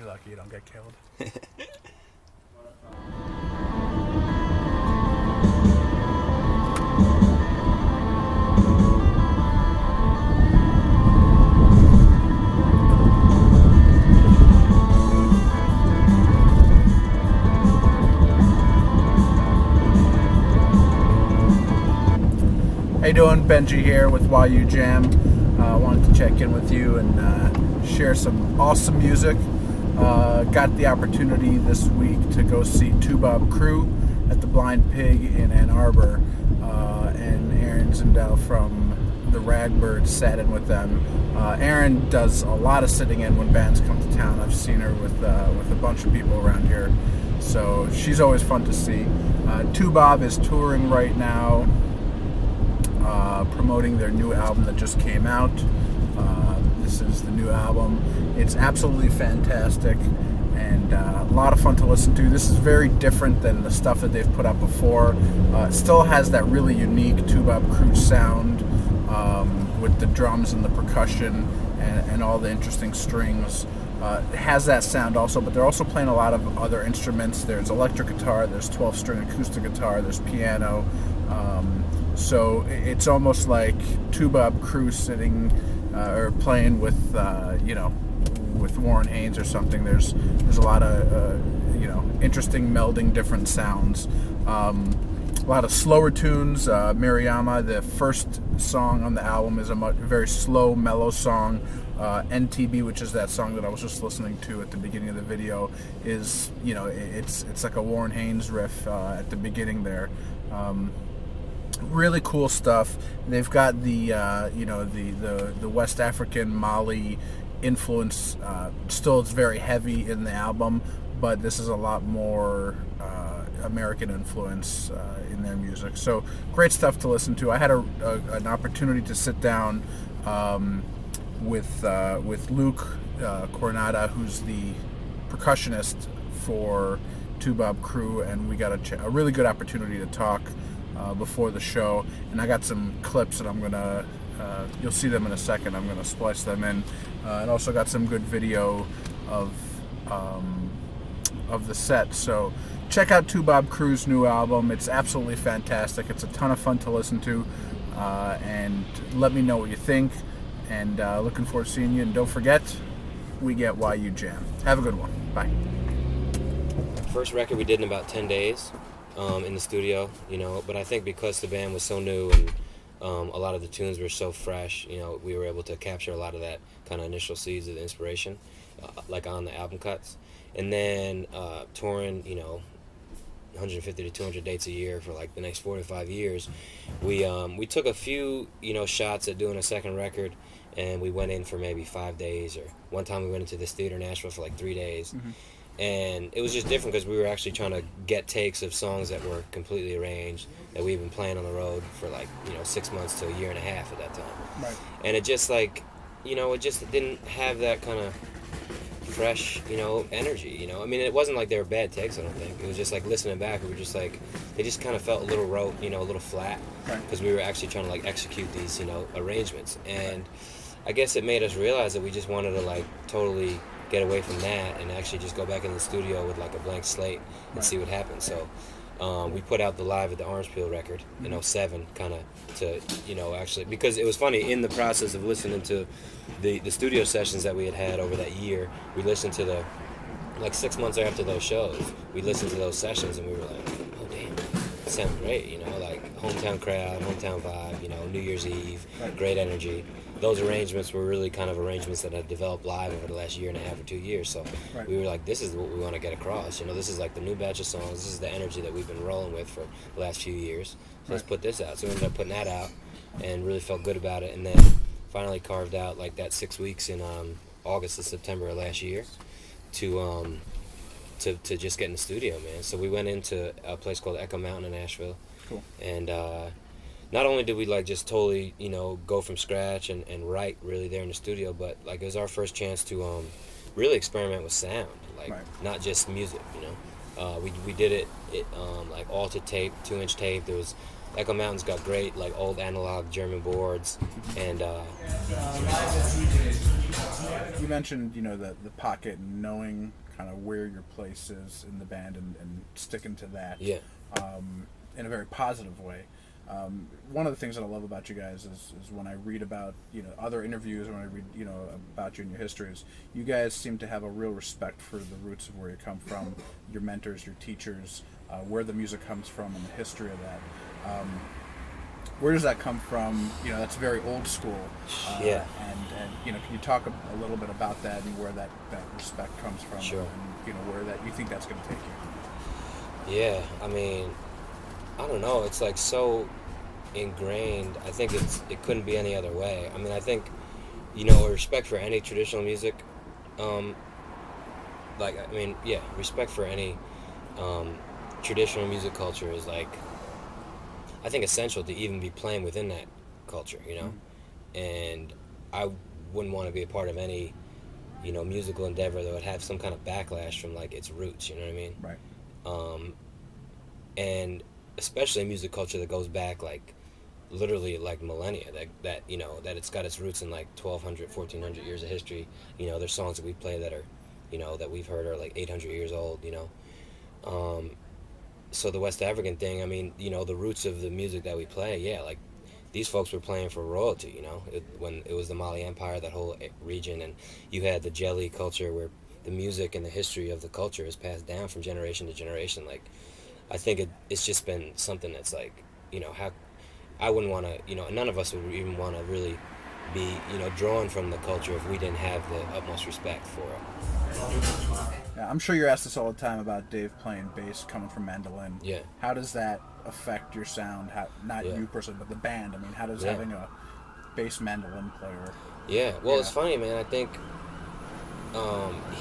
You're lucky you don't get killed. How you doing? Benji here with YU Jam. Wanted to check in with you and share some awesome music. Got the opportunity this week to go see Toubab Krewe at the Blind Pig in Ann Arbor, and Erin Zindel from the Ragbirds sat in with them. Erin does a lot of sitting in when bands come to town. I've seen her with a bunch of people around here, so she's always fun to see. Toubab is touring right now, promoting their new album that just came out. This is the new album. It's absolutely fantastic and a lot of fun to listen to. This is very different than the stuff that they've put out before. It still has that really unique Toubab Krewe sound, with the drums and the percussion and all the interesting strings. It has that sound also, but they're also playing a lot of other instruments. There's electric guitar, there's 12-string acoustic guitar, there's piano. So it's almost like Toubab Krewe sitting or playing with, with Warren Haynes or something. There's a lot of interesting melding different sounds. A lot of slower tunes. Mariama, the first song on the album, is a very slow, mellow song. NTB, which is that song that I was just listening to at the beginning of the video, is it's like a Warren Haynes riff at the beginning there. Really cool stuff. They've got the West African Mali influence. Still, it's very heavy in the album, but this is a lot more American influence in their music. So great stuff to listen to. I had an opportunity to sit down with Luke Coronada, who's the percussionist for Toubab Krewe, and we got a really good opportunity to talk before the show, and I got some clips that I'm gonna you'll see them in a second. I'm gonna splice them in, and also got some good video of the set. So check out Toubab Krewe's new album. It's absolutely fantastic. It's a ton of fun to listen to, and let me know what you think, and looking forward to seeing you. And don't forget, we get YU Jam. Have a good one. Bye. First record we did in about 10 days. In the studio, but I think because the band was so new and a lot of the tunes were so fresh, we were able to capture a lot of that kind of initial seeds of the inspiration, like on the album cuts. And then touring, 150 to 200 dates a year for like the next 4 to 5 years, we took a few, shots at doing a second record, and we went in for maybe 5 days, or one time we went into this theater in Nashville for like 3 days. Mm-hmm. And it was just different because we were actually trying to get takes of songs that were completely arranged that we've been playing on the road for 6 months to a year and a half at that time. Right. And it just it just didn't have that kind of fresh, energy, I mean, it wasn't like they were bad takes, I don't think. It was just like listening back, we were just like, they just kind of felt a little rote, a little flat, because we were actually trying to execute these, arrangements. And I guess it made us realize that we just wanted to totally get away from that and actually just go back in the studio with a blank slate and see what happens. So we put out the Live at the Orange Peel record in 2007, kind of to, actually, because it was funny, in the process of listening to the studio sessions that we had over that year, we listened to the, 6 months after those shows, we listened to those sessions and we were like, oh damn, that sounds great, hometown crowd, hometown vibe, New Year's Eve, great energy. Those arrangements were really kind of arrangements that had developed live over the last year and a half or 2 years. So we were like, this is what we want to get across. This is the new batch of songs. This is the energy that we've been rolling with for the last few years. So let's put this out. So we ended up putting that out and really felt good about it. And then finally carved out that 6 weeks in August and September of last year to just get in the studio, man. So we went into a place called Echo Mountain in Nashville. Cool. And not only did we just totally go from scratch and write really there in the studio, but it was our first chance to really experiment with sound, not just music. We did it all to tape, 2-inch tape. There was Echo Mountain's got great old analog German boards, and You mentioned, the pocket and knowing kind of where your place is in the band and sticking to that. Yeah. In a very positive way. One of the things that I love about you guys is when I read about other interviews, when I read about you and your histories, you guys seem to have a real respect for the roots of where you come from, your mentors, your teachers, where the music comes from, and the history of that. Where does that come from? That's very old school. Yeah. And can you talk a little bit about that and where that respect comes from? Sure. And where that you think that's going to take you? Yeah, I mean, I don't know. It's like so ingrained. I think it couldn't be any other way. I mean, I think respect for any traditional music. Respect for any traditional music culture is like, I think, essential to even be playing within that culture. And I wouldn't want to be a part of any musical endeavor that would have some kind of backlash from like its roots. You know what I mean? Right. And especially music culture that goes back like literally like millennia, that it's got its roots in like 1200 1400 years of history. There's songs that we play that are that we've heard are like 800 years old. So the West African thing, I mean, the roots of the music that we play, yeah, like these folks were playing for royalty, when it was the Mali Empire, that whole region, and you had the Jelly culture where the music and the history of the culture is passed down from generation to generation. Like, I think it's just been something that's like, how I wouldn't want to, none of us would even want to really be, drawn from the culture if we didn't have the utmost respect for it. Yeah, I'm sure you're asked this all the time about Dave playing bass coming from mandolin. Yeah. How does that affect your sound? Not you personally, but the band. I mean, how does having a bass mandolin player? Yeah. Well, it's funny, man. I think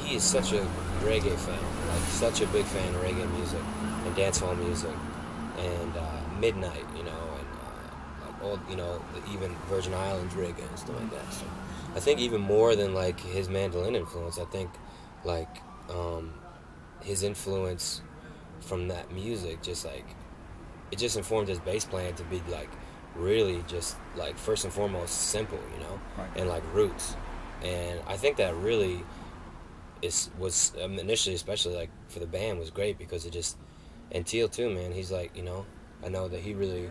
he is such a reggae fan, like such a big fan of reggae music and dancehall music and Midnight, and like all, even Virgin Islands reggae and stuff like that. So I think even more than like his mandolin influence, I think like his influence from that music just like it just informed his bass playing to be like really just like first and foremost simple, Right. and like roots. And I think that really was initially, especially like for the band, was great because it just, and Teal too, man, he's like, I know that he really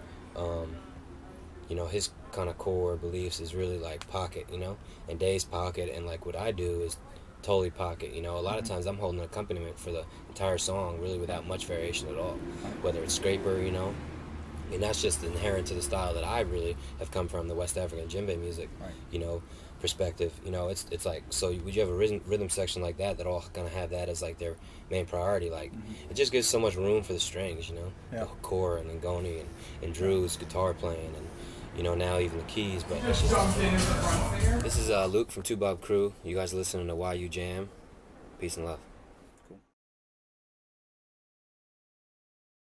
his kind of core beliefs is really like pocket, and Dave's pocket, and like what I do is totally pocket. A lot of times I'm holding an accompaniment for the entire song really without much variation at all, whether it's scraper, and that's just inherent to the style that I really have come from, the West African djembe music, Right. Perspective. It's like, so would you have a rhythm section like that all kind of have that as like their main priority? Like, it just gives so much room for the strings, Yeah. the core and Ngoni and Drew's guitar playing and now even the keys. But it's just, this is Luke from Toubab Krewe. You guys are listening to YU Jam. Peace and love.